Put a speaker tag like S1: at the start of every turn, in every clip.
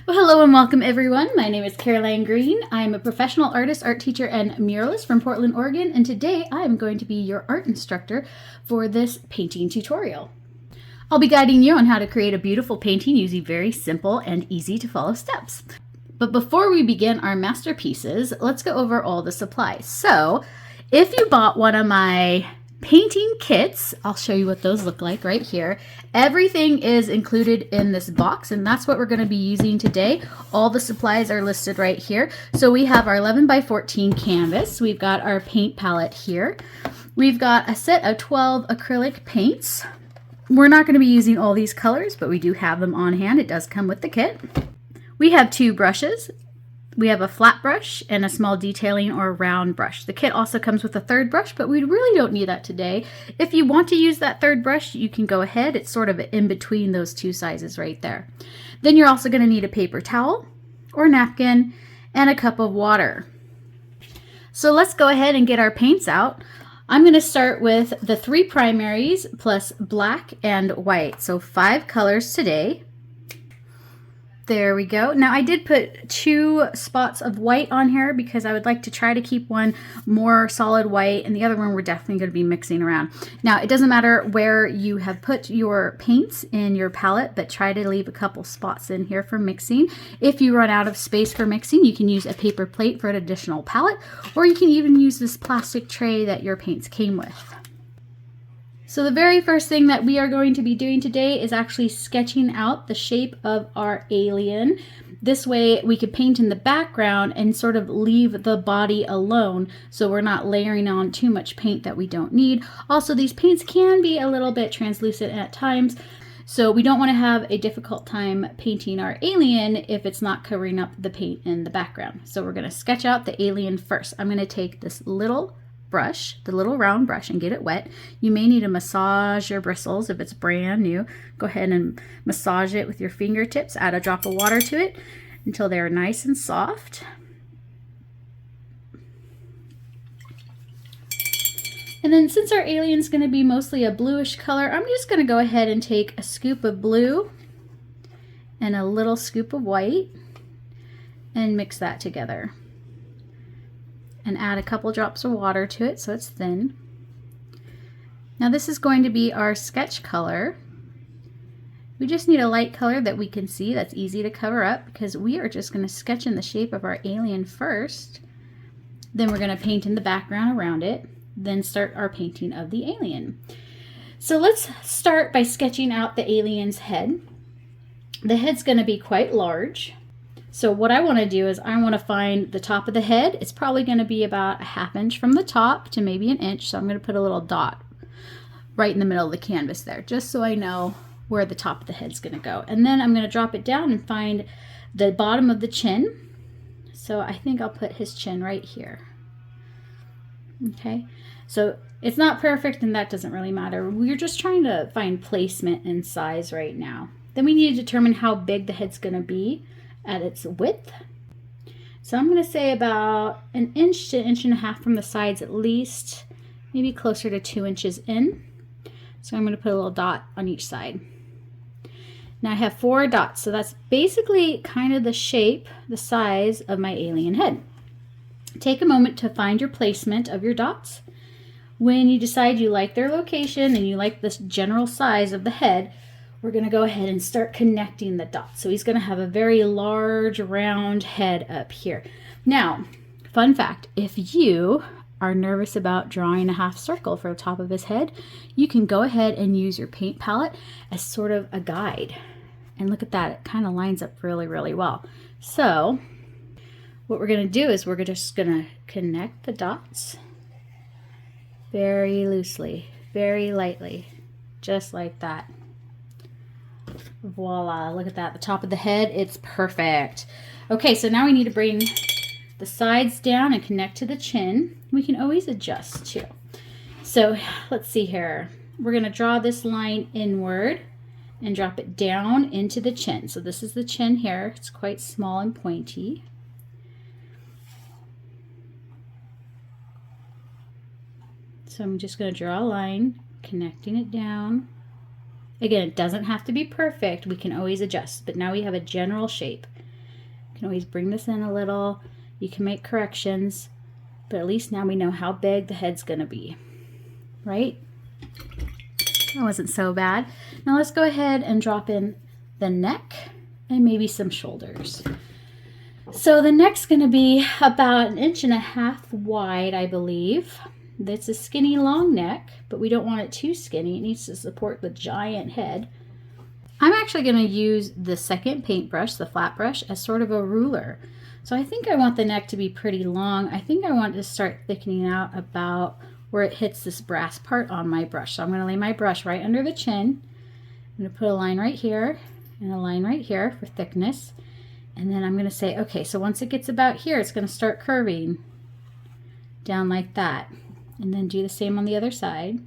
S1: Well, hello and welcome everyone. My name is Caroline Green. I'm a professional artist, art teacher, and muralist from Portland, Oregon, and today I'm going to be your art instructor for this painting tutorial. I'll be guiding you on how to create a beautiful painting using very simple and easy to follow steps. But before we begin our masterpieces, let's go over all the supplies. So, if you bought one of my painting kits, I'll show you what those look like right here. Everything is included in this box, and that's what we're going to be using today. All the supplies are listed right here. So we have our 11 by 14 canvas. We've got our paint palette here. We've got a set of 12 acrylic paints. We're not going to be using all these colors, but we do have them on hand. It does come with the kit. We have 2 brushes. We have a flat brush and a small detailing or round brush. The kit also comes with a 3rd brush, but we really don't need that today. If you want to use that 3rd brush, you can go ahead. It's sort of in between those 2 sizes right there. Then you're also going to need a paper towel or napkin and a cup of water. So let's go ahead and get our paints out. I'm going to start with the 3 primaries plus black and white. So 5 colors today. There we go. Now I did put 2 spots of white on here because I would like to try to keep one more solid white and the other one we're definitely going to be mixing around. Now it doesn't matter where you have put your paints in your palette, but try to leave a couple spots in here for mixing. If you run out of space for mixing, you can use a paper plate for an additional palette, or you can even use this plastic tray that your paints came with. So the very first thing that we are going to be doing today is actually sketching out the shape of our alien. This way we could paint in the background and sort of leave the body alone so we're not layering on too much paint that we don't need. Also, these paints can be a little bit translucent at times, so we don't want to have a difficult time painting our alien if it's not covering up the paint in the background. So we're going to sketch out the alien first. I'm going to take this little brush, the little round brush, and get it wet. You may need to massage your bristles if it's brand new. Go ahead and massage it with your fingertips. Add a drop of water to it until they're nice and soft. And then since our alien's going to be mostly a bluish color, I'm just going to go ahead and take a scoop of blue and a little scoop of white and mix that together. And add a couple drops of water to it so it's thin. Now this is going to be our sketch color. We just need a light color that we can see that's easy to cover up because we are just going to sketch in the shape of our alien first. Then we're going to paint in the background around it, then start our painting of the alien. So let's start by sketching out the alien's head. The head's going to be quite large. So what I want to do is I want to find the top of the head. It's probably going to be about a ½ inch from the top to maybe an inch. So I'm going to put a little dot right in the middle of the canvas there, just so I know where the top of the head's going to go. And then I'm going to drop it down and find the bottom of the chin. So I think I'll put his chin right here. Okay, so it's not perfect and that doesn't really matter. We're just trying to find placement and size right now. Then we need to determine how big the head's going to be at its width. So I'm going to say about an inch to 1.5 inches from the sides at least, maybe closer to 2 inches in. So I'm going to put a little dot on each side. Now I have 4 dots, so that's basically kind of the shape, the size of my alien head. Take a moment to find your placement of your dots. When you decide you like their location and you like this general size of the head, we're going to go ahead and start connecting the dots. So he's going to have a very large round head up here. Now, fun fact, if you are nervous about drawing a half circle for the top of his head, you can go ahead and use your paint palette as sort of a guide. And look at that, it kind of lines up really, really well. So what we're going to do is we're just going to connect the dots very loosely, very lightly, just like that. Voila, look at that, the top of the head, it's perfect. Okay, so now we need to bring the sides down and connect to the chin. We can always adjust too. So let's see here. We're going to draw this line inward and drop it down into the chin. So this is the chin here. It's quite small and pointy. So I'm just going to draw a line, connecting it down. Again, it doesn't have to be perfect. We can always adjust, but now we have a general shape. You can always bring this in a little. You can make corrections, but at least now we know how big the head's going to be, right? That wasn't so bad. Now let's go ahead and drop in the neck and maybe some shoulders. So the neck's going to be about 1.5 inches wide, I believe. That's a skinny long neck, but we don't want it too skinny. It needs to support the giant head. I'm actually going to use the second paintbrush, the flat brush, as sort of a ruler. So I think I want the neck to be pretty long. I think I want to start thickening out about where it hits this brass part on my brush. So I'm going to lay my brush right under the chin. I'm going to put a line right here and a line right here for thickness. And then I'm going to say, okay, so once it gets about here, it's going to start curving down like that. And then do the same on the other side,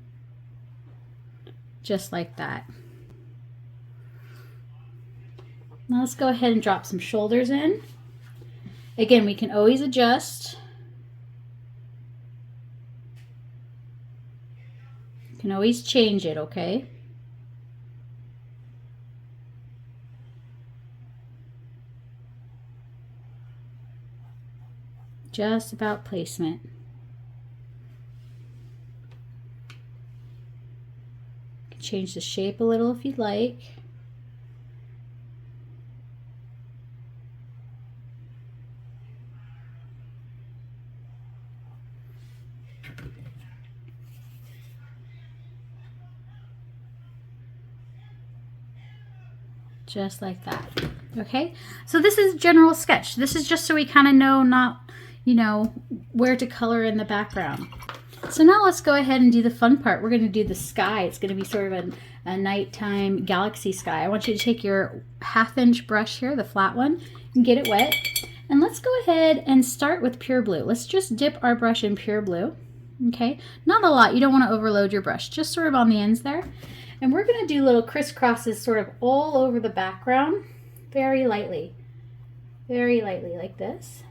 S1: just like that. Now let's go ahead and drop some shoulders in. Again, we can always adjust. You can always change it, okay? Just about placement. You can change the shape a little if you'd like. Just like that. Okay, so this is general sketch. This is just so we kind of know where to color in the background. So now let's go ahead and do the fun part. We're going to do the sky. It's going to be sort of a nighttime galaxy sky. I want you to take your 1/2 inch brush here, the flat one, and get it wet. And let's go ahead and start with pure blue. Let's just dip our brush in pure blue. Okay, not a lot. You don't want to overload your brush, just sort of on the ends there. And we're going to do little crisscrosses sort of all over the background, very lightly like this.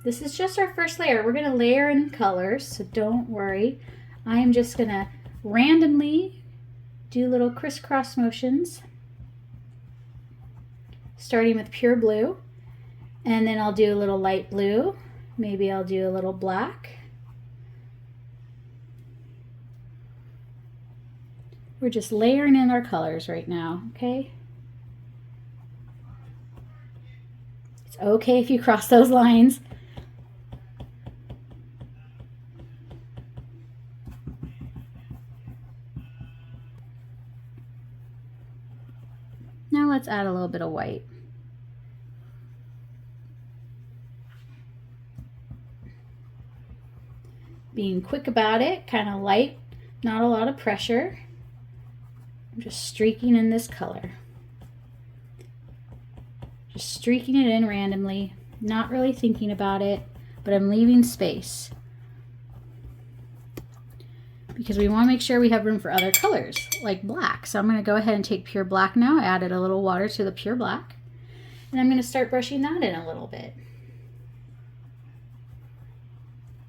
S1: This is just our first layer. We're going to layer in colors, so don't worry. I am just going to randomly do little crisscross motions, starting with pure blue, and then I'll do a little light blue. Maybe I'll do a little black. We're just layering in our colors right now, okay? It's okay if you cross those lines. Now let's add a little bit of white. Being quick about it, kind of light, not a lot of pressure. I'm just streaking in this color. Just streaking it in randomly, not really thinking about it, but I'm leaving space because we want to make sure we have room for other colors like black. So I'm going to go ahead and take pure black now. I added a little water to the pure black, and I'm going to start brushing that in a little bit.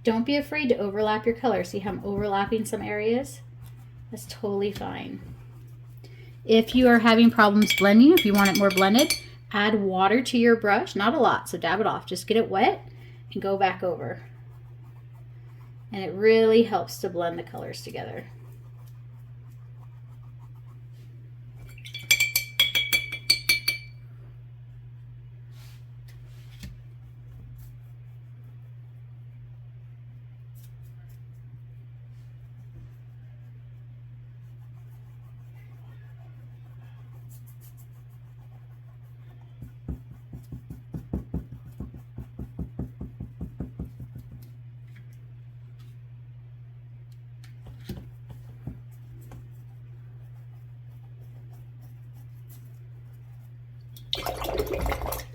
S1: Don't be afraid to overlap your color. See how I'm overlapping some areas? That's totally fine. If you are having problems blending, if you want it more blended, add water to your brush. Not a lot, so dab it off. Just get it wet and go back over. And it really helps to blend the colors together.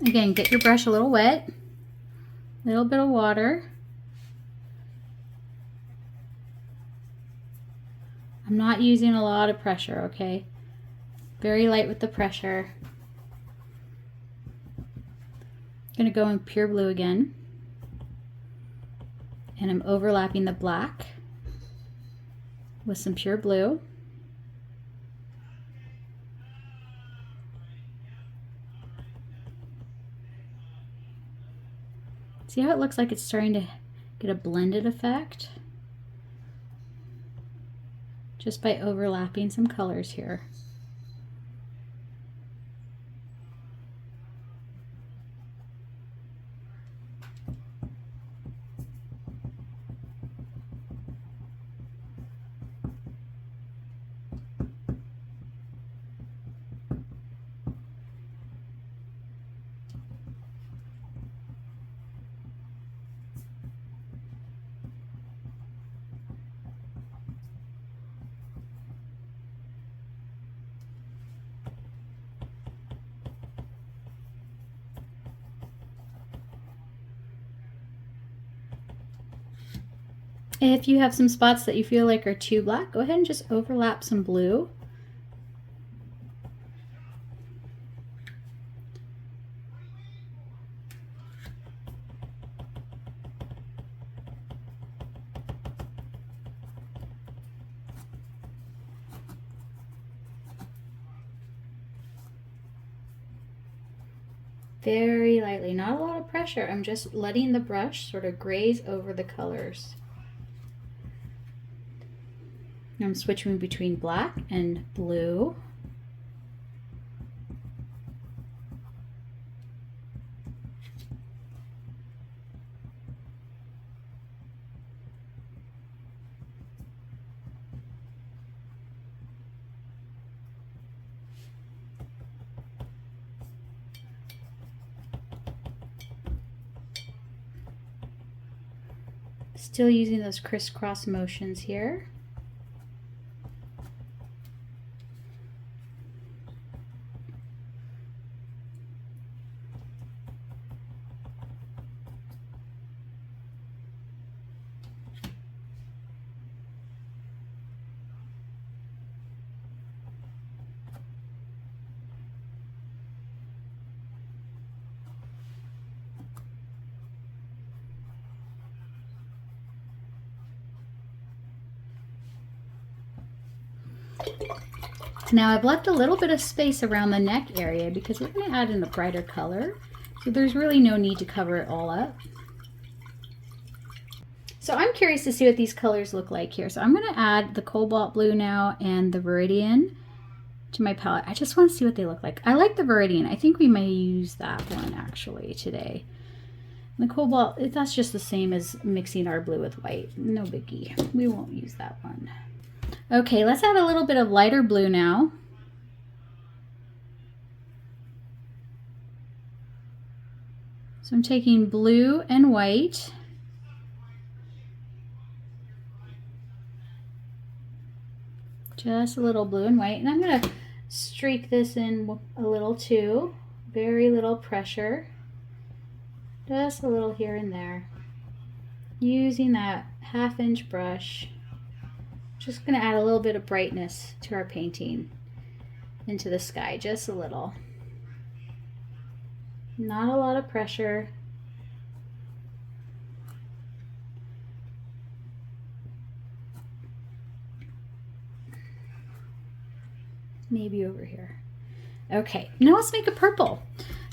S1: Again, get your brush a little wet, a little bit of water. I'm not using a lot of pressure, okay? Very light with the pressure. I'm gonna go in pure blue again. And I'm overlapping the black with some pure blue. See how it looks like it's starting to get a blended effect? Just by overlapping some colors here. If you have some spots that you feel like are too black, go ahead and just overlap some blue. Very lightly, not a lot of pressure. I'm just letting the brush sort of graze over the colors. I'm switching between black and blue. Still using those crisscross motions here. Now I've left a little bit of space around the neck area because we're going to add in a brighter color. So there's really no need to cover it all up. So I'm curious to see what these colors look like here. So I'm going to add the cobalt blue now and the Viridian to my palette. I just want to see what they look like. I like the Viridian. I think we may use that one actually today. And the cobalt, that's just the same as mixing our blue with white. No biggie. We won't use that one. Okay, let's add a little bit of lighter blue now. So I'm taking blue and white. Just a little blue and white. And I'm going to streak this in a little too. Very little pressure. Just a little here and there. Using that 1/2 inch brush. Just going to add a little bit of brightness to our painting into the sky, just a little. Not a lot of pressure. Maybe over here. Okay, now let's make a purple.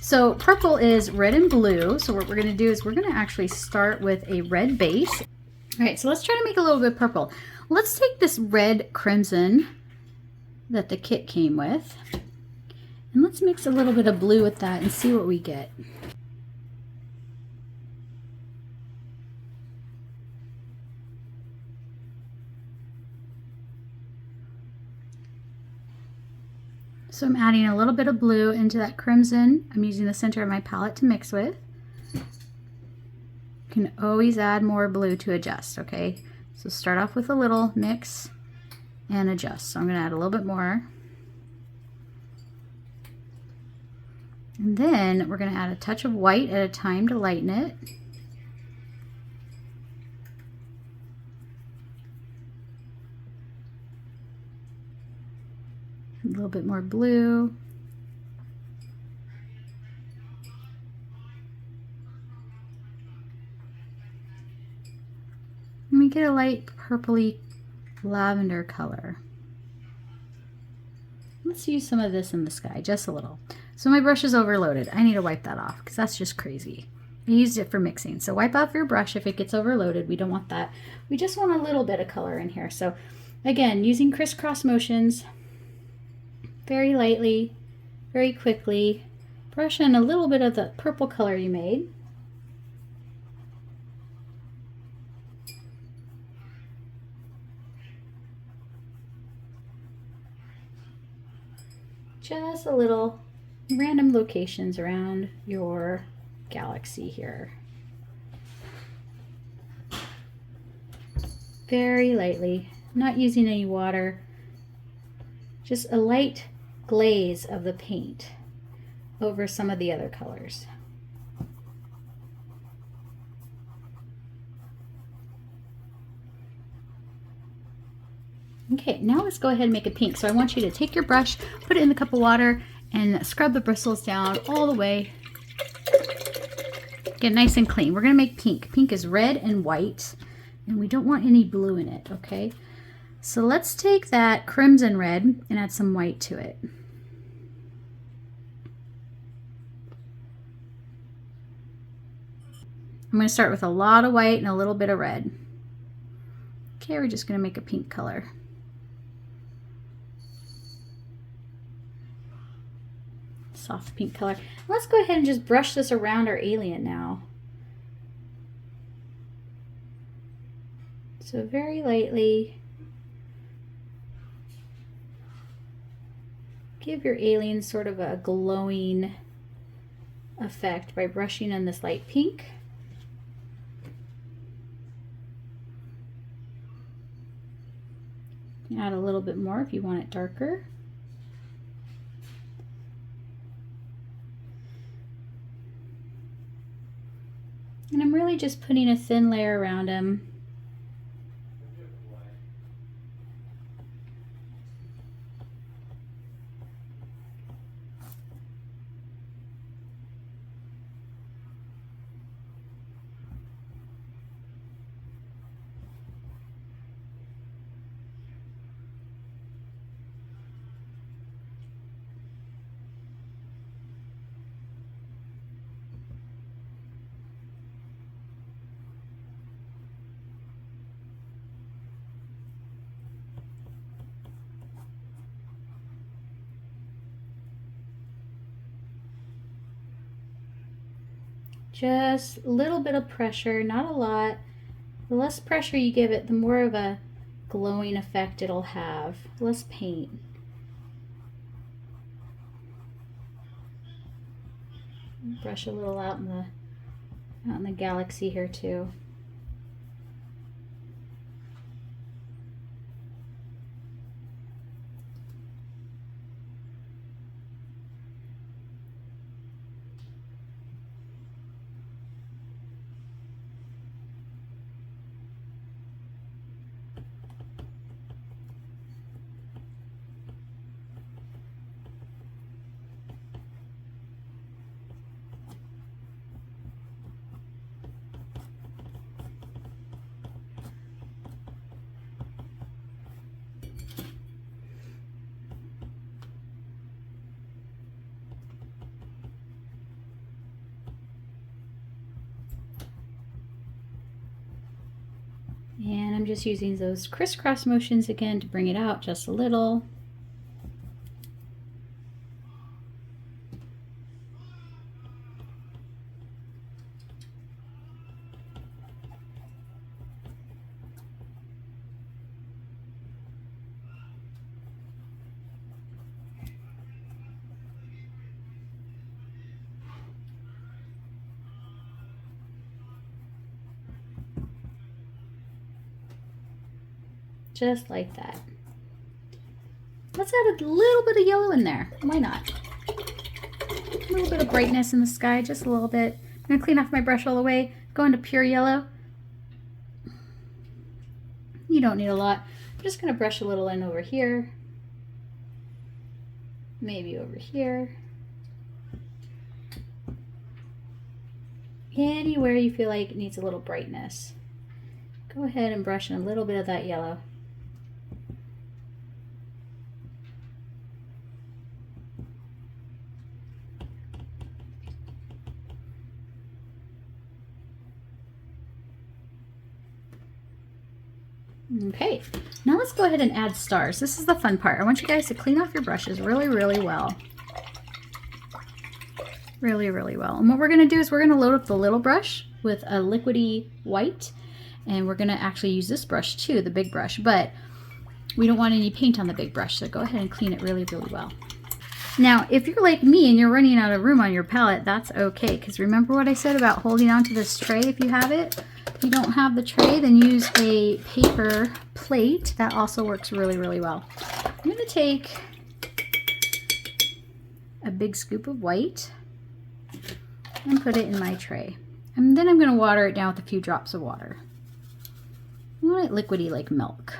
S1: So purple is red and blue. So what we're going to do is we're going to actually start with a red base. All right, so let's try to make a little bit purple. Let's take this red crimson that the kit came with, and let's mix a little bit of blue with that and see what we get. So I'm adding a little bit of blue into that crimson. I'm using the center of my palette to mix with. You can always add more blue to adjust, okay? So start off with a little mix and adjust. So I'm going to add a little bit more. And then we're going to add a touch of white at a time to lighten it. A little bit more blue. And we get a light purpley lavender color. Let's use some of this in the sky, just a little. So my brush is overloaded. I need to wipe that off because that's just crazy. I used it for mixing. So wipe off your brush if it gets overloaded. We don't want that. We just want a little bit of color in here. So again, using crisscross motions, very lightly, very quickly, brush in a little bit of the purple color you made. Just a little random locations around your galaxy here. Very lightly, not using any water, just a light glaze of the paint over some of the other colors. Okay, now let's go ahead and make it pink. So I want you to take your brush, put it in a cup of water, and scrub the bristles down all the way. Get nice and clean. We're gonna make pink. Pink is red and white, and we don't want any blue in it, okay? So let's take that crimson red and add some white to it. I'm gonna start with a lot of white and a little bit of red. Okay, we're just gonna make a pink color. Soft pink color. Let's go ahead and just brush this around our alien now. So very lightly, give your alien sort of a glowing effect by brushing on this light pink. You can add a little bit more if you want it darker. And I'm really just putting a thin layer around him. Just a little bit of pressure, not a lot. The less pressure you give it, the more of a glowing effect it'll have. Less paint. Brush a little out in the galaxy here too. And I'm just using those crisscross motions again to bring it out just a little. Just like that. Let's add a little bit of yellow in there. Why not? A little bit of brightness in the sky, just a little bit. I'm gonna clean off my brush all the way, go into pure yellow. You don't need a lot. I'm just gonna brush a little in over here. Maybe over here. Anywhere you feel like it needs a little brightness. Go ahead and brush in a little bit of that yellow. Okay, now let's go ahead and add stars. This is the fun part. I want you guys to clean off your brushes really, really well. Really, really well. And what we're gonna do is we're gonna load up the little brush with a liquidy white, and we're gonna actually use this brush too, the big brush, but we don't want any paint on the big brush, so go ahead and clean it really, really well. Now, if you're like me and you're running out of room on your palette, that's okay, because remember what I said about holding onto this tray if you have it? If you don't have the tray, then use a paper plate. That also works really, really well. I'm gonna take a big scoop of white and put it in my tray. And then I'm gonna water it down with a few drops of water. I want it liquidy like milk.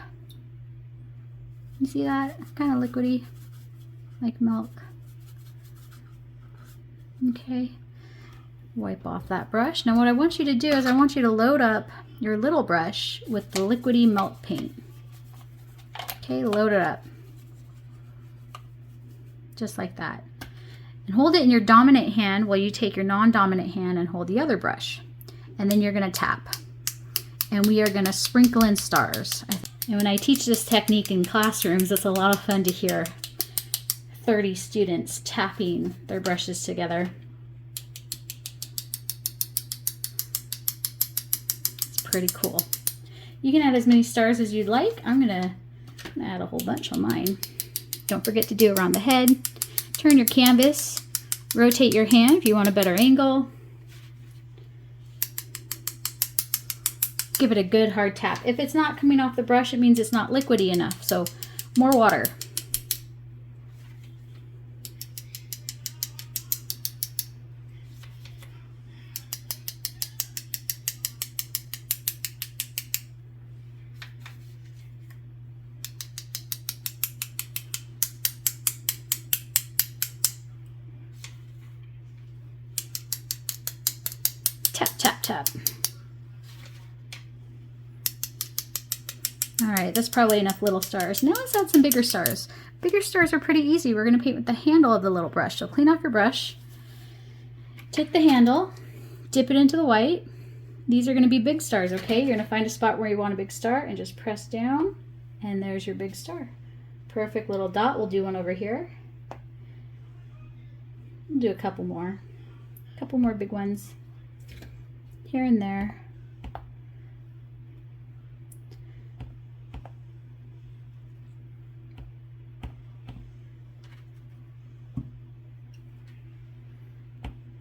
S1: You see that? Kind of liquidy like milk. Okay, wipe off that brush. Now what I want you to do is I want you to load up your little brush with the liquidy milk paint. Okay, load it up. Just like that. And hold it in your dominant hand while you take your non-dominant hand and hold the other brush. And then you're gonna tap. And we are gonna sprinkle in stars. And when I teach this technique in classrooms, it's a lot of fun to hear 30 students tapping their brushes together. It's pretty cool. You can add as many stars as you'd like. I'm gonna add a whole bunch on mine. Don't forget to do around the head. Turn your canvas, rotate your hand if you want a better angle. Give it a good hard tap. If it's not coming off the brush, it means it's not liquidy enough, so more water. Tap, tap, tap. All right, that's probably enough little stars. Now let's add some bigger stars. Bigger stars are pretty easy. We're gonna paint with the handle of the little brush. So clean off your brush, take the handle, dip it into the white. These are gonna be big stars, okay? You're gonna find a spot where you want a big star and just press down, and there's your big star. Perfect little dot. We'll do one over here. We'll do a couple more big ones here and there.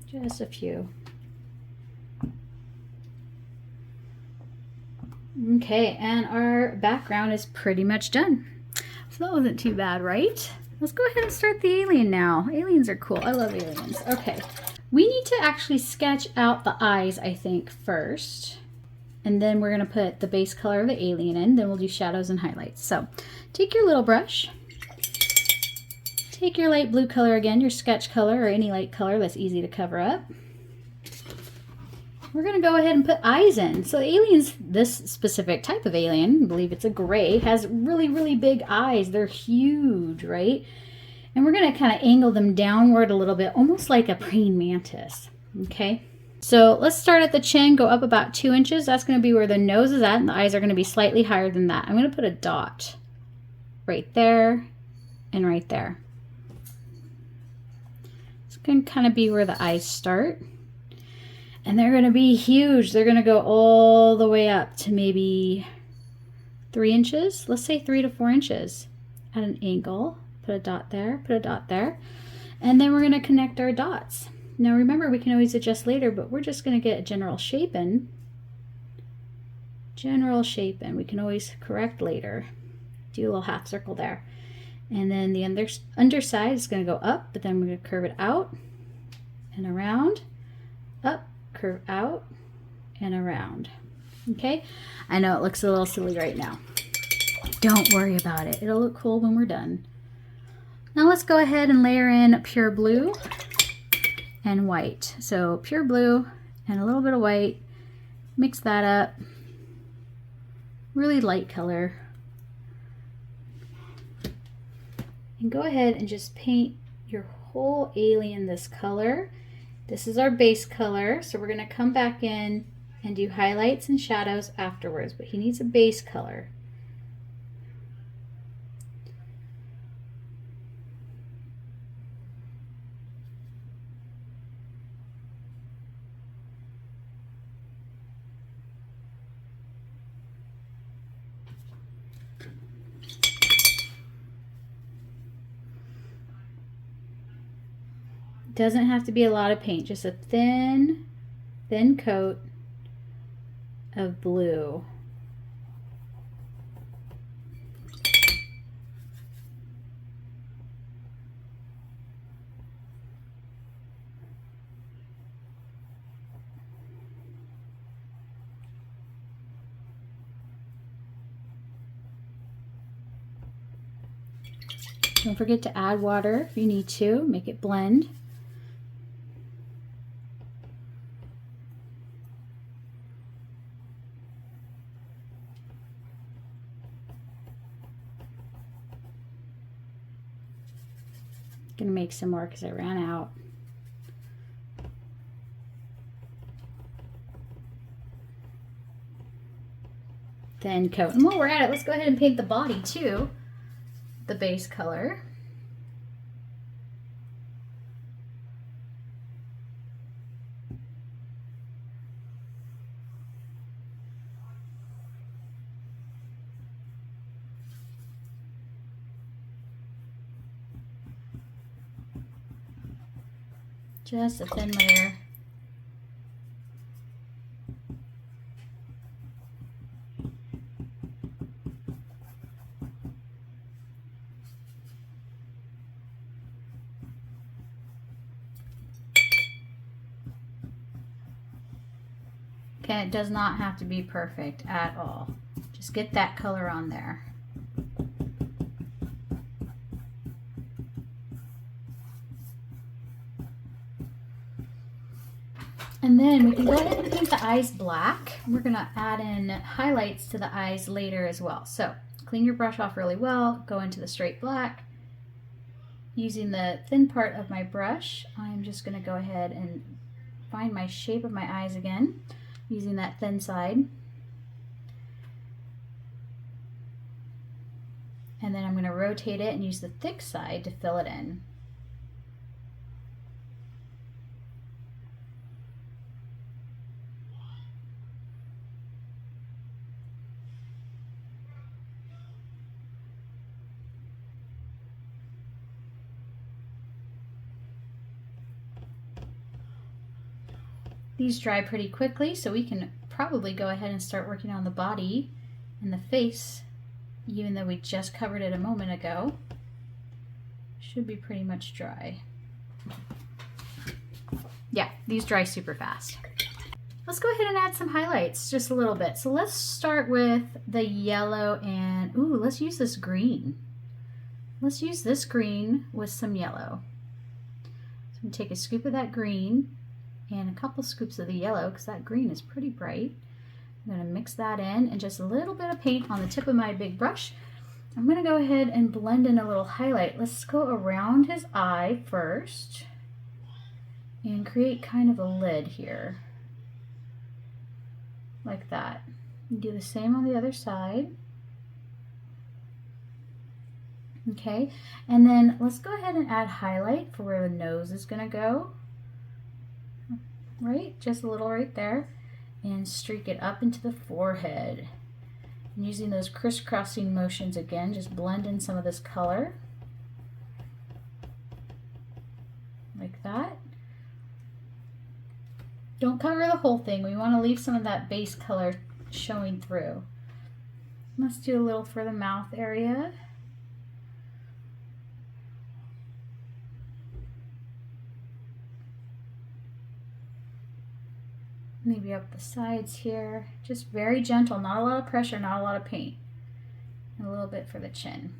S1: Just a few. Okay, and our background is pretty much done. So that wasn't too bad, right? Let's go ahead and start the alien now. Aliens are cool. I love aliens. Okay, we need to actually sketch out the eyes, I think, first. And then we're gonna put the base color of the alien in, then we'll do shadows and highlights. So take your little brush, take your light blue color again, your sketch color or any light color that's easy to cover up. We're gonna go ahead and put eyes in. So aliens, this specific type of alien, I believe it's a gray, has really, really big eyes. They're huge, right? And we're gonna kind of angle them downward a little bit, almost like a praying mantis, okay? So let's start at the chin, go up about 2 inches. That's gonna be where the nose is at, and the eyes are gonna be slightly higher than that. I'm gonna put a dot right there and right there. It's gonna kind of be where the eyes start. And they're gonna be huge. They're gonna go all the way up to maybe 3 inches. Let's say 3 to 4 inches at an angle. Put a dot there, put a dot there. And then we're gonna connect our dots. Now remember, we can always adjust later, but we're just gonna get a general shape in. General shape in. We can always correct later. Do a little half circle there. And then the underside is gonna go up, but then we're gonna curve it out and around, up, curve out and around. Okay, I know it looks a little silly right now. Don't worry about it. It'll look cool when we're done. Now let's go ahead and layer in pure blue and white. So pure blue and a little bit of white. Mix that up. Really light color. And go ahead and just paint your whole alien this color. This is our base color, so we're gonna come back in and do highlights and shadows afterwards, but he needs a base color. Doesn't have to be a lot of paint, just a thin coat of blue. Don't forget to add water if you need to, make it blend. Gonna make some more because I ran out. Thin coat. And while we're at it, let's go ahead and paint the body too. The base color. Just a thin layer. Okay, it does not have to be perfect at all. Just get that color on there. And then we can go ahead and paint the eyes black. We're gonna add in highlights to the eyes later as well. So clean your brush off really well, go into the straight black. Using the thin part of my brush, I'm just gonna go ahead and find my shape of my eyes again, using that thin side. And then I'm gonna rotate it and use the thick side to fill it in. These dry pretty quickly, so we can probably go ahead and start working on the body and the face, even though we just covered it a moment ago. Should be pretty much dry. Yeah, these dry super fast. Let's go ahead and add some highlights, just a little bit. So let's start with the yellow and, ooh, let's use this green. Let's use this green with some yellow. So I'm gonna take a scoop of that green and a couple scoops of the yellow because that green is pretty bright. I'm going to mix that in and just a little bit of paint on the tip of my big brush. I'm going to go ahead and blend in a little highlight. Let's go around his eye first and create kind of a lid here, like that. And do the same on the other side. Okay, and then let's go ahead and add highlight for where the nose is going to go. Right, just a little right there, and streak it up into the forehead. And using those crisscrossing motions again, just blend in some of this color, like that. Don't cover the whole thing. We want to leave some of that base color showing through. Let's do a little for the mouth area. Maybe up the sides here. Just very gentle, not a lot of pressure, not a lot of paint. And a little bit for the chin.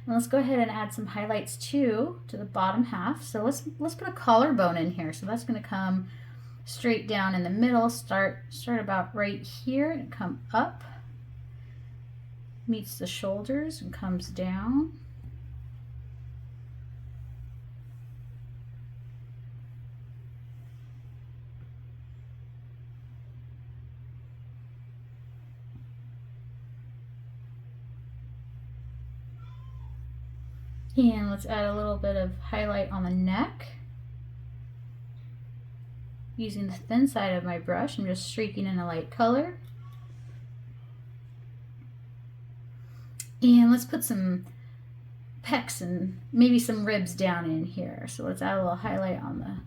S1: And let's go ahead and add some highlights too to the bottom half. So let's put a collarbone in here. So that's going to come straight down in the middle, start about right here and come up. Meets the shoulders and comes down. And let's add a little bit of highlight on the neck. Using the thin side of my brush, I'm just streaking in a light color. And let's put some pecs and maybe some ribs down in here. So let's add a little highlight on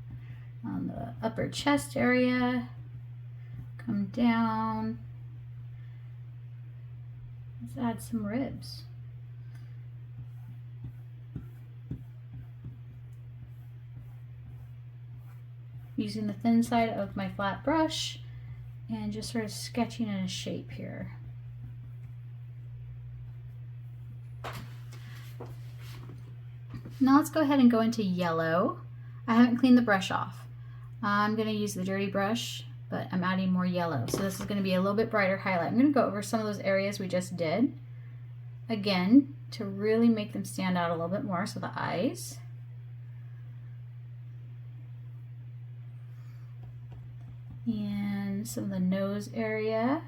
S1: the upper chest area. Come down. Let's add some ribs. Using the thin side of my flat brush and just sort of sketching in a shape here. Now let's go ahead and go into yellow. I haven't cleaned the brush off. I'm going to use the dirty brush, but I'm adding more yellow. So this is going to be a little bit brighter highlight. I'm going to go over some of those areas we just did. Again, to really make them stand out a little bit more. So the eyes. And some of the nose area.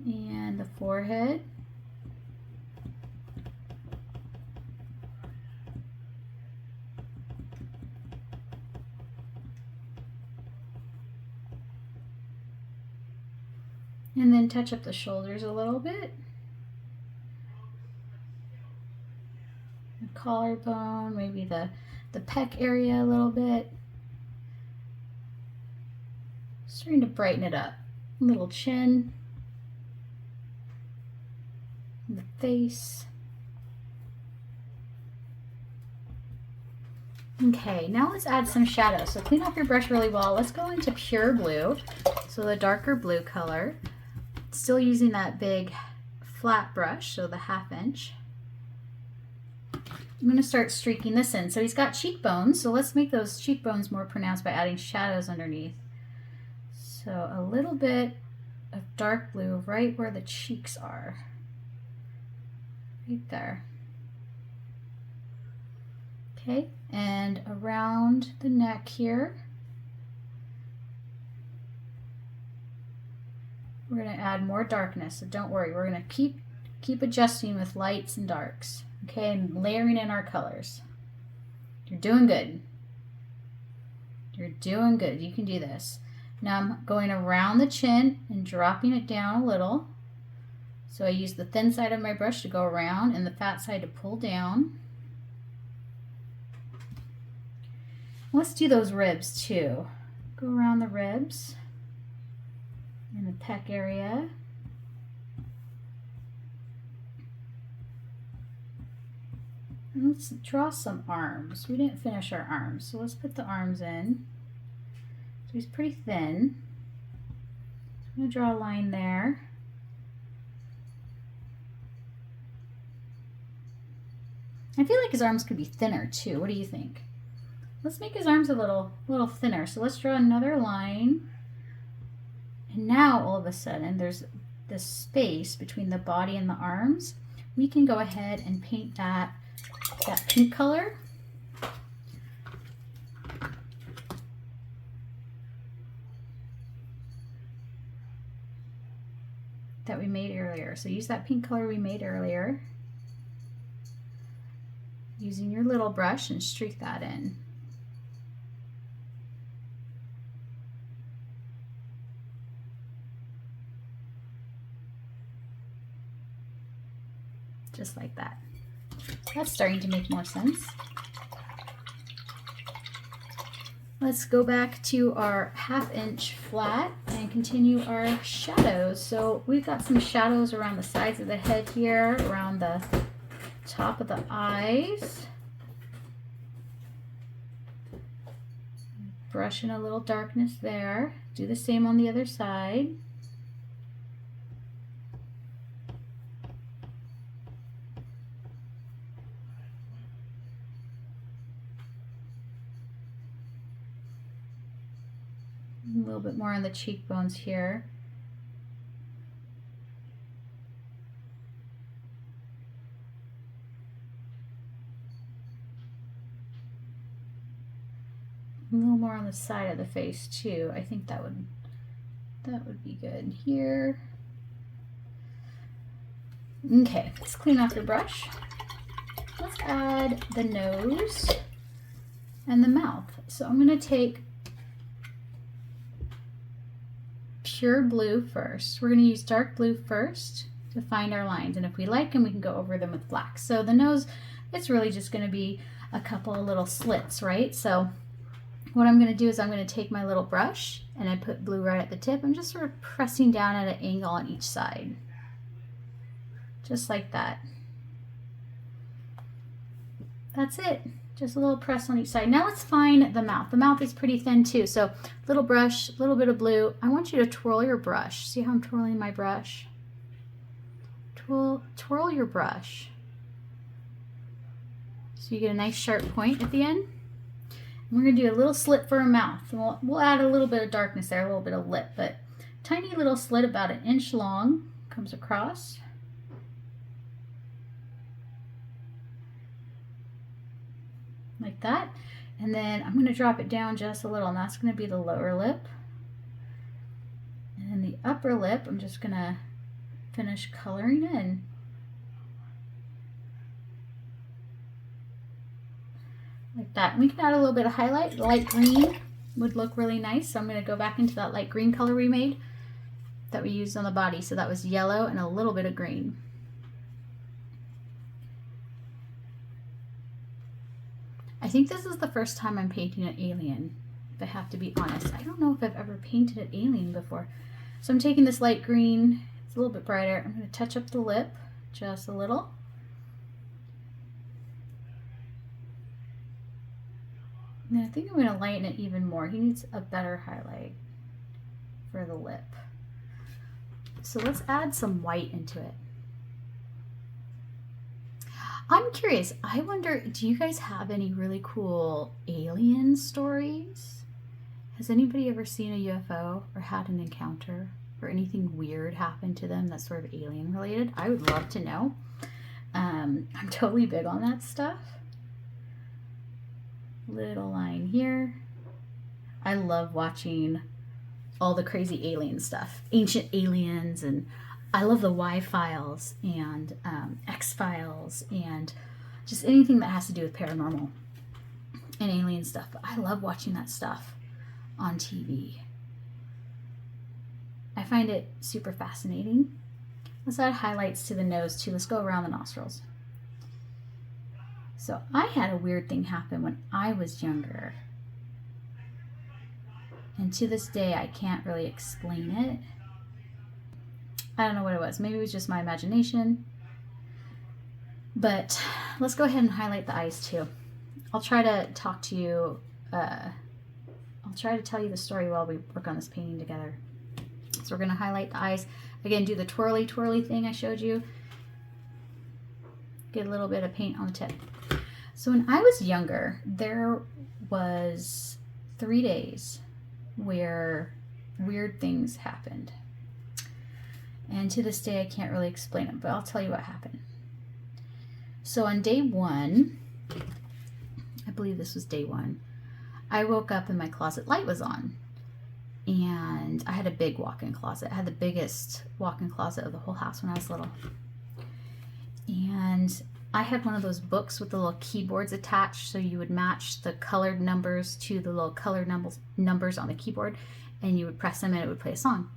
S1: And the forehead. And then touch up the shoulders a little bit. The collarbone, maybe the pec area a little bit. Starting to brighten it up. A little chin. The face. Okay, now let's add some shadow. So clean off your brush really well. Let's go into pure blue. So the darker blue color. Still using that big flat brush, so the 1/2 inch. I'm going to start streaking this in. So he's got cheekbones, so let's make those cheekbones more pronounced by adding shadows underneath. So a little bit of dark blue right where the cheeks are. Right there. Okay, and around the neck here. We're going to add more darkness, so don't worry. We're going to keep adjusting with lights and darks, okay, and layering in our colors. You're doing good. You're doing good. You can do this. Now I'm going around the chin and dropping it down a little. So I use the thin side of my brush to go around and the fat side to pull down. Let's do those ribs too. Go around the ribs. In the pec area. And let's draw some arms. We didn't finish our arms, so let's put the arms in. So he's pretty thin. So I'm going to draw a line there. I feel like his arms could be thinner too. What do you think? Let's make his arms a little thinner. So let's draw another line. And now all of a sudden there's this space between the body and the arms. We can go ahead and paint that pink color. That we made earlier. So use that pink color we made earlier. Using your little brush and streak that in. Just like that. That's starting to make more sense. Let's go back to our 1/2 inch flat and continue our shadows. So we've got some shadows around the sides of the head here, around the top of the eyes. Brush in a little darkness there. Do the same on the other side. A little bit more on the cheekbones here. A little more on the side of the face too. I think that would be good here. Okay, let's clean off your brush. Let's add the nose and the mouth. So I'm going to take pure blue first. We're going to use dark blue first to to find our lines. And if we like them, we can go over them with black. So the nose, it's really just going to be a couple of little slits, right? So what I'm going to do is I'm going to take my little brush and I put blue right at the tip. I'm just sort of pressing down at an angle on each side. Just like that. That's it. Just a little press on each side. Now let's find the mouth. The mouth is pretty thin too. So little brush, a little bit of blue. I want you to twirl your brush. See how I'm twirling my brush? Twirl your brush. So you get a nice sharp point at the end. And we're going to do a little slit for a mouth. We'll add a little bit of darkness there, a little bit of lip, but tiny little slit about 1 inch long comes across. Like that. And then I'm going to drop it down just a little, and that's going to be the lower lip. And then the upper lip, I'm just going to finish coloring in. Like that. And we can add a little bit of highlight. Light green would look really nice. So I'm going to go back into that light green color we made that we used on the body. So that was yellow and a little bit of green. I think this is the first time I'm painting an alien, if I have to be honest. I don't know if I've ever painted an alien before. So I'm taking this light green, it's a little bit brighter. I'm going to touch up the lip just a little. And I think I'm going to lighten it even more. He needs a better highlight for the lip. So let's add some white into it. I'm curious, I wonder, do you guys have any really cool alien stories? Has anybody ever seen a UFO or had an encounter or anything weird happen to them that's sort of alien related? I would love to know. I'm totally big on that stuff. Little line here. I love watching all the crazy alien stuff, ancient aliens, and I love the Y-Files and X-Files and just anything that has to do with paranormal and alien stuff. But I love watching that stuff on TV. I find it super fascinating. Let's add highlights to the nose too. Let's go around the nostrils. So I had a weird thing happen when I was younger. And to this day, I can't really explain it. I don't know what it was. Maybe it was just my imagination. But let's go ahead and highlight the eyes too. I'll try to talk to you, I'll try to tell you the story while we work on this painting together. So we're going to highlight the eyes. Again, do the twirly thing I showed you. Get a little bit of paint on the tip. So when I was younger, there was 3 days where weird things happened. And to this day, I can't really explain it, but I'll tell you what happened. So on day 1, I believe this was day 1, I woke up and my closet light was on. And I had a big walk-in closet. I had the biggest walk-in closet of the whole house when I was little. And I had one of those books with the little keyboards attached, so you would match the colored numbers to the little colored numbers on the keyboard, and you would press them and it would play a song.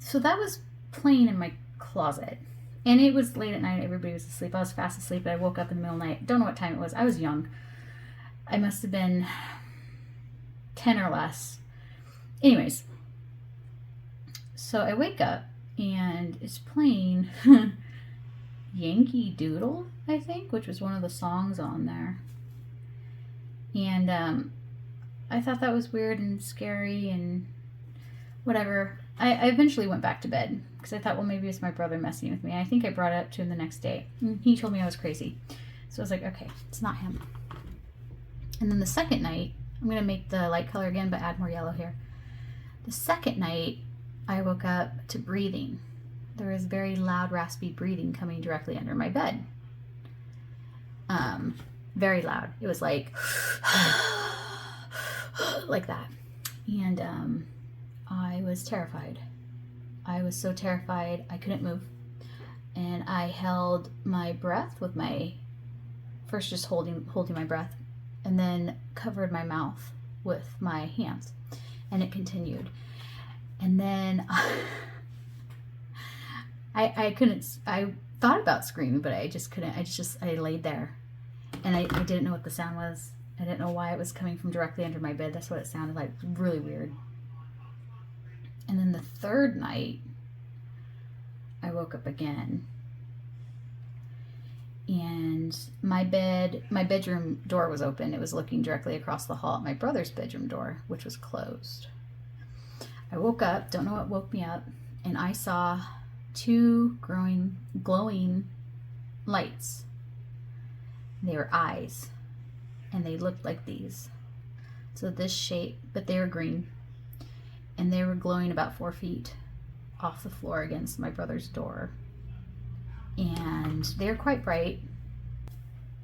S1: So that was playing in my closet. And it was late at night. Everybody was asleep. I was fast asleep. I woke up in the middle of the night. Don't know what time it was. I was young. I must have been 10 or less. Anyways, so I wake up and it's playing Yankee Doodle, I think, which was one of the songs on there. And I thought that was weird and scary and whatever. I eventually went back to bed because I thought, well, maybe it's my brother messing with me. I think I brought it up to him the next day. And he told me I was crazy. So I was like, okay, it's not him. And then the second night, I'm going to make the light color again, but add more yellow here. The second night, I woke up to breathing. There was very loud, raspy breathing coming directly under my bed. Very loud. It was like, like that. And I was terrified. I was so terrified I couldn't move. And I held my breath with my, first just holding my breath, and then covered my mouth with my hands. And it continued. And then I couldn't, I thought about screaming, but I just couldn't. I laid there, and I didn't know what the sound was. I didn't know why it was coming from directly under my bed. That's what it sounded like. Really weird. And then the third night, I woke up again, and my bedroom door was open. It was looking directly across the hall at my brother's bedroom door, which was closed. I woke up, don't know what woke me up, and I saw two glowing lights. They were eyes, and they looked like these. So this shape, but they were green, and they were glowing about 4 feet off the floor against my brother's door. And they were quite bright.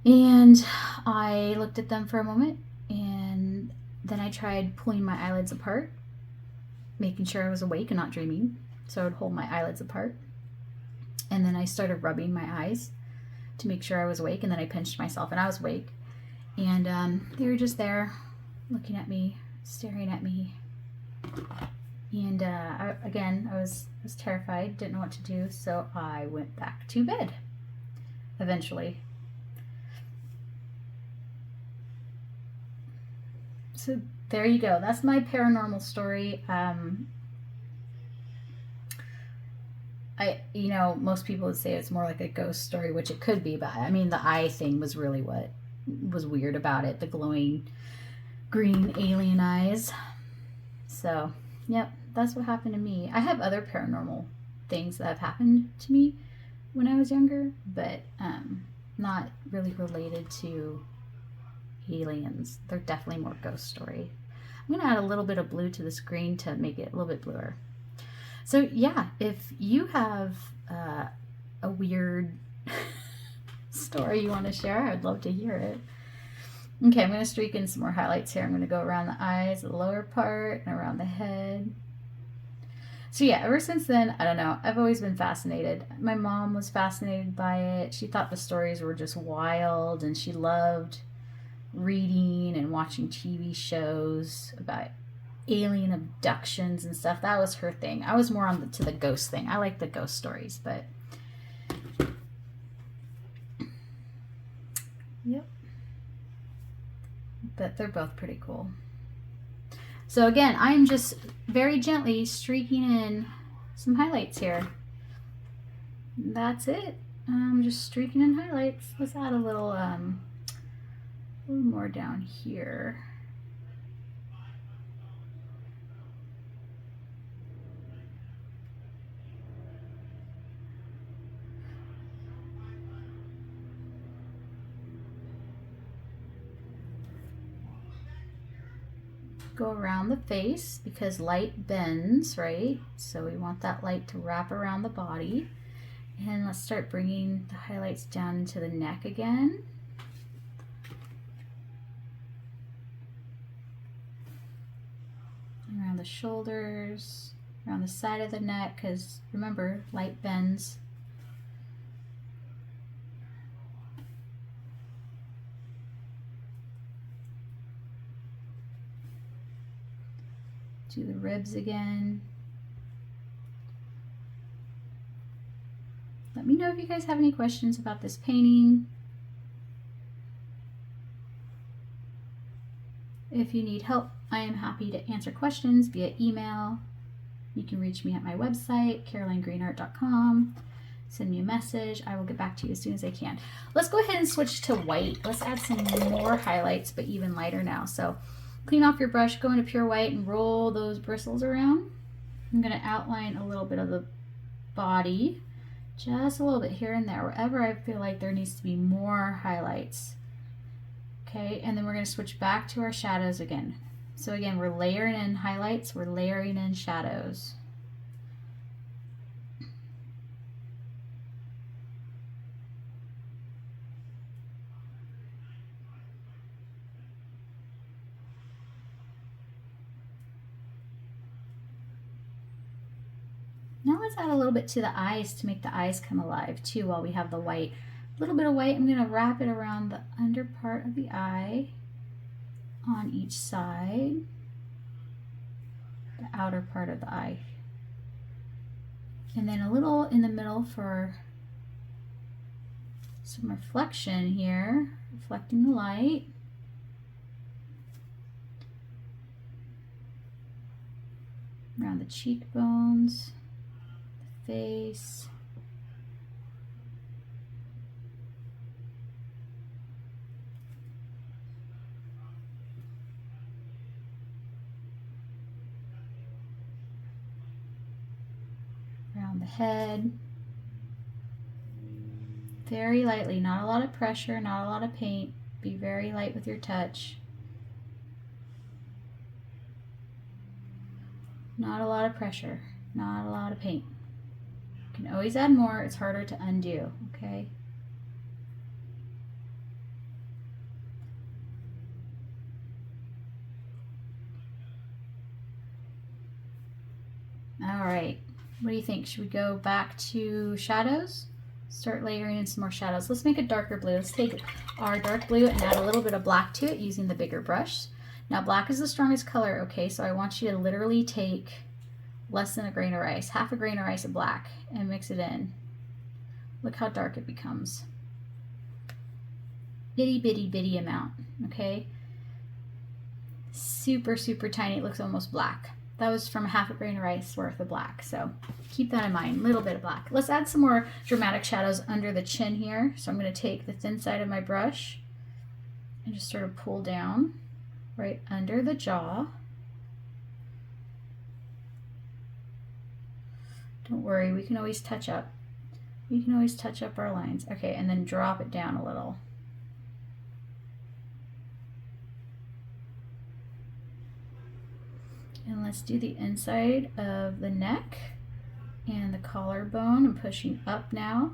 S1: And I looked at them for a moment, and then I tried pulling my eyelids apart, making sure I was awake and not dreaming. So I would hold my eyelids apart. And then I started rubbing my eyes to make sure I was awake, and then I pinched myself and I was awake. And they were just there looking at me, staring at me. And I was terrified, didn't know what to do, so I went back to bed eventually. So there you go. That's my paranormal story. Most people would say it's more like a ghost story, which it could be, but I mean, the eye thing was really what was weird about it, the glowing green alien eyes. So, yep, that's what happened to me. I have other paranormal things that have happened to me when I was younger, but not really related to aliens. They're definitely more ghost story. I'm going to add a little bit of blue to the screen to make it a little bit bluer. So yeah, if you have a weird story you want to share, I'd love to hear it. Okay, I'm going to streak in some more highlights here. I'm going to go around the eyes, the lower part, and around the head. So yeah, ever since then, I don't know, I've always been fascinated. My mom was fascinated by it. She thought the stories were just wild, and she loved reading and watching TV shows about alien abductions and stuff. That was her thing. I was more on to the ghost thing. I like the ghost stories, but yep. But they're both pretty cool. So again, I'm just very gently streaking in some highlights here. That's it. I'm just streaking in highlights. Let's add a little more down here. Go around the face because light bends, right? So we want that light to wrap around the body. And let's start bringing the highlights down into the neck again. Around the shoulders, around the side of the neck, because remember, light bends. Do the ribs again. Let me know if you guys have any questions about this painting. If you need help, I am happy to answer questions via email. You can reach me at my website, carolinegreenart.com. Send me a message. I will get back to you as soon as I can. Let's go ahead and switch to white. Let's add some more highlights, but even lighter now. So clean off your brush, go into pure white, and roll those bristles around. I'm going to outline a little bit of the body, just a little bit here and there, wherever I feel like there needs to be more highlights. Okay, and then we're going to switch back to our shadows again. So again, we're layering in highlights, we're layering in shadows. Now let's add a little bit to the eyes to make the eyes come alive too while we have the white. A little bit of white, I'm going to wrap it around the under part of the eye on each side, the outer part of the eye. And then a little in the middle for some reflection here, reflecting the light. Around the cheekbones, the face. Around the head. Very lightly, not a lot of pressure, not a lot of paint. Be very light with your touch. Not a lot of pressure, not a lot of paint. You can always add more, it's harder to undo, okay? All right, what do you think? Should we go back to shadows? Start layering in some more shadows. Let's make a darker blue. Let's take our dark blue and add a little bit of black to it using the bigger brush. Now black is the strongest color, okay? So I want you to literally take less than a grain of rice, half a grain of rice of black, and mix it in. Look how dark it becomes. Bitty, bitty, bitty amount, okay? Super, super tiny. It looks almost black. That was from half a grain of rice worth of black, so keep that in mind, a little bit of black. Let's add some more dramatic shadows under the chin here. So I'm going to take the thin side of my brush and just sort of pull down right under the jaw. Don't worry, we can always touch up. We can always touch up our lines. Okay, and then drop it down a little. And let's do the inside of the neck and the collarbone. I'm pushing up now.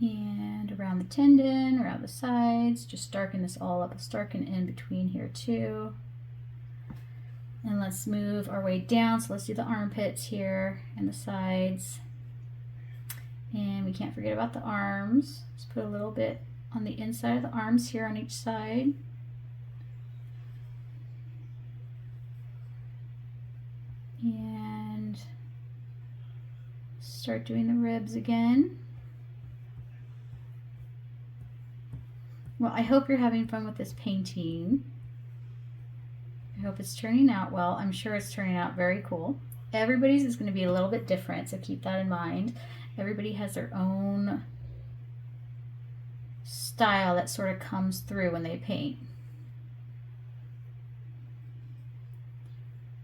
S1: And around the tendon, around the sides, just darken this all up. Let's darken in between here too. And let's move our way down. So let's do the armpits here and the sides. And we can't forget about the arms. Let's put a little bit on the inside of the arms here on each side. And start doing the ribs again. Well, I hope you're having fun with this painting. I hope it's turning out well. I'm sure it's turning out very cool. Everybody's is going to be a little bit different, so keep that in mind. Everybody has their own style that sort of comes through when they paint.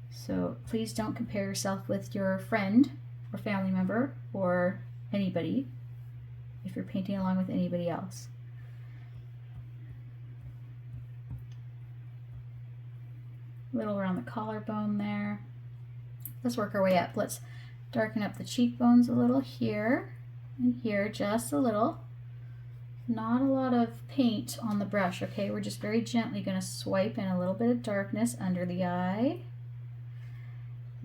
S1: So please don't compare yourself with your friend or family member or anybody if you're painting along with anybody else. A little around the collarbone there. Let's work our way up. Let's darken up the cheekbones a little here and here, just a little. Not a lot of paint on the brush, okay? We're just very gently going to swipe in a little bit of darkness under the eye.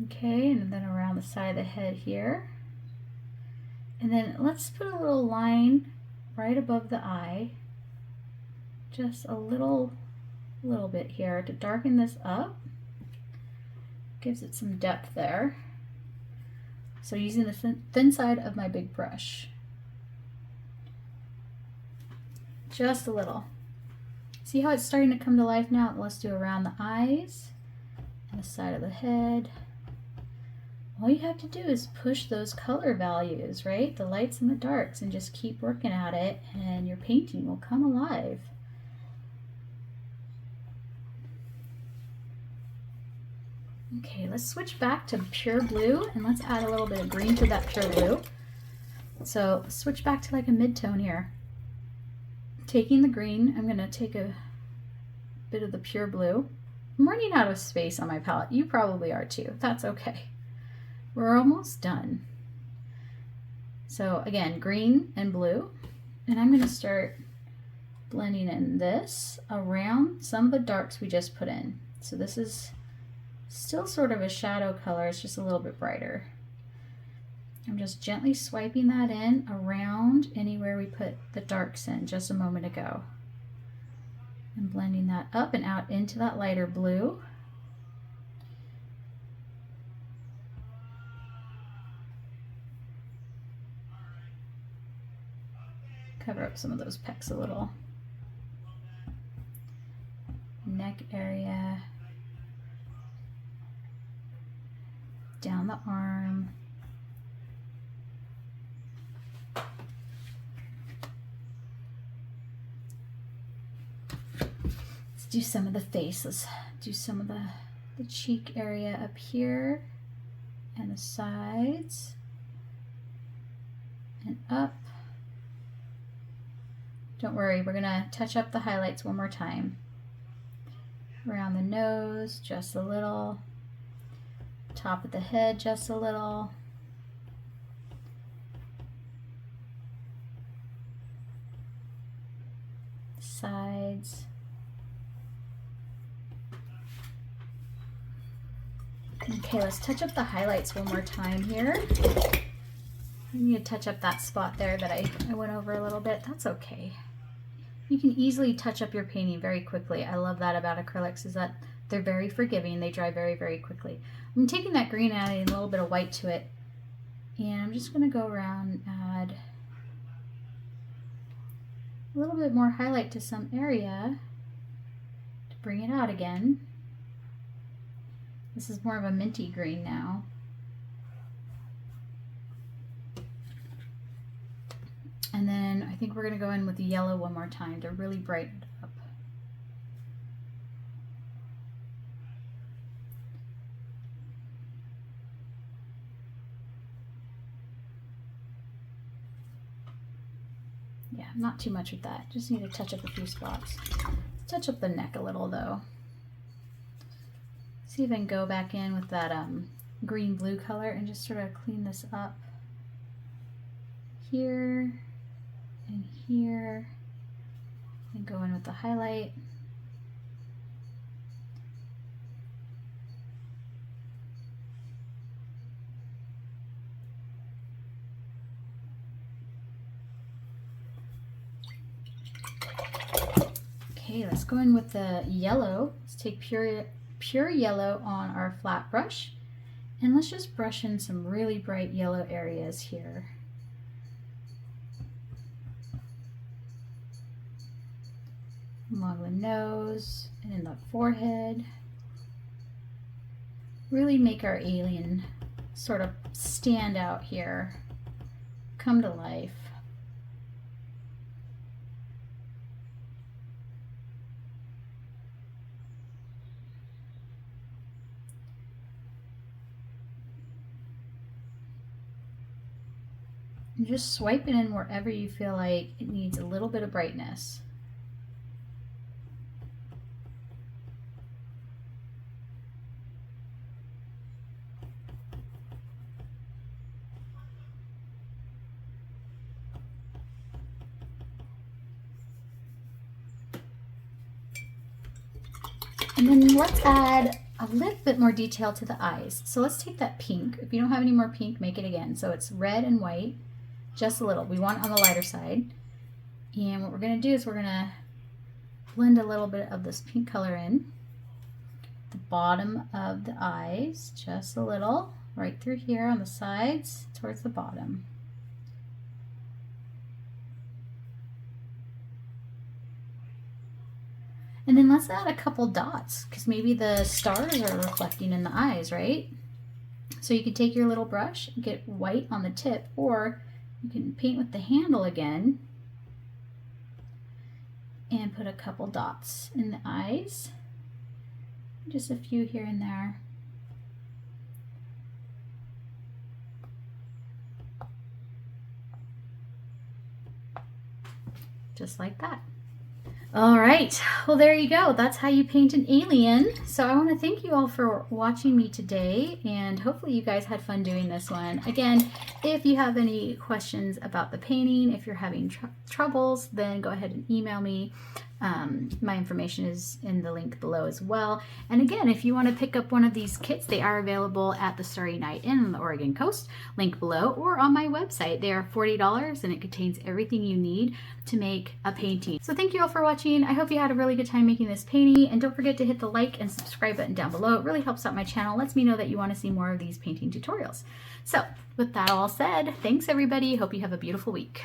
S1: Okay, and then around the side of the head here. And then let's put a little line right above the eye. Just a little bit here to darken this up. Gives it some depth there. So using the thin side of my big brush. Just a little. See how it's starting to come to life now? Let's do around the eyes and the side of the head. All you have to do is push those color values, right? The lights and the darks, and just keep working at it, and your painting will come alive. Okay, let's switch back to pure blue and let's add a little bit of green to that pure blue. So switch back to like a mid-tone here. Taking the green, I'm gonna take a bit of the pure blue. I'm running out of space on my palette. You probably are too. That's okay. We're almost done. So again, green and blue. And I'm gonna start blending in this around some of the darks we just put in. So this is still sort of a shadow color, it's just a little bit brighter. I'm just gently swiping that in around anywhere we put the darks in just a moment ago. And blending that up and out into that lighter blue. Cover up some of those pecs a little. Neck area. Down the arm. Let's do some of the face. Let's do some of the cheek area up here and the sides and up. Don't worry, we're gonna touch up the highlights one more time. Around the nose, just a little. Top of the head, just a little. Sides. Okay, let's touch up the highlights one more time here. I need to touch up that spot there that I went over a little bit. That's okay. You can easily touch up your painting very quickly. I love that about acrylics, is that they're very forgiving. They dry very, very quickly. I'm taking that green and adding a little bit of white to it. And I'm just going to go around and add a little bit more highlight to some area to bring it out again. This is more of a minty green now. And then I think we're going to go in with the yellow one more time to really brighten it up. Yeah, not too much with that. Just need to touch up a few spots. Let's touch up the neck a little though. See if I can go back in with that green blue color and just sort of clean this up here and here, and go in with the highlight. Okay, let's go in with the yellow. Let's take pure yellow on our flat brush, and let's just brush in some really bright yellow areas here. Along the nose and in the forehead. Really make our alien sort of stand out here, come to life. And just swipe it in wherever you feel like it needs a little bit of brightness. And then let's add a little bit more detail to the eyes. So let's take that pink. If you don't have any more pink, make it again. So it's red and white, just a little. We want it on the lighter side. And what we're going to do is we're going to blend a little bit of this pink color in. The bottom of the eyes, just a little, right through here on the sides towards the bottom. And then let's add a couple dots, because maybe the stars are reflecting in the eyes, right? So you can take your little brush, get white on the tip, or you can paint with the handle again and put a couple dots in the eyes. Just a few here and there. Just like that. All right, well, there you go. That's how you paint an alien. So I want to thank you all for watching me today, and hopefully you guys had fun doing this one. Again, if you have any questions about the painting, if you're having troubles, then go ahead and email me. My information is in the link below as well. And again, if you want to pick up one of these kits, they are available at the Starry Night Inn on the Oregon coast, link below, or on my website. They are $40 and it contains everything you need to make a painting. So thank you all for watching. I hope you had a really good time making this painting, and don't forget to hit the like and subscribe button down below. It really helps out my channel, lets me know that you want to see more of these painting tutorials. So with that all said, thanks everybody. Hope you have a beautiful week.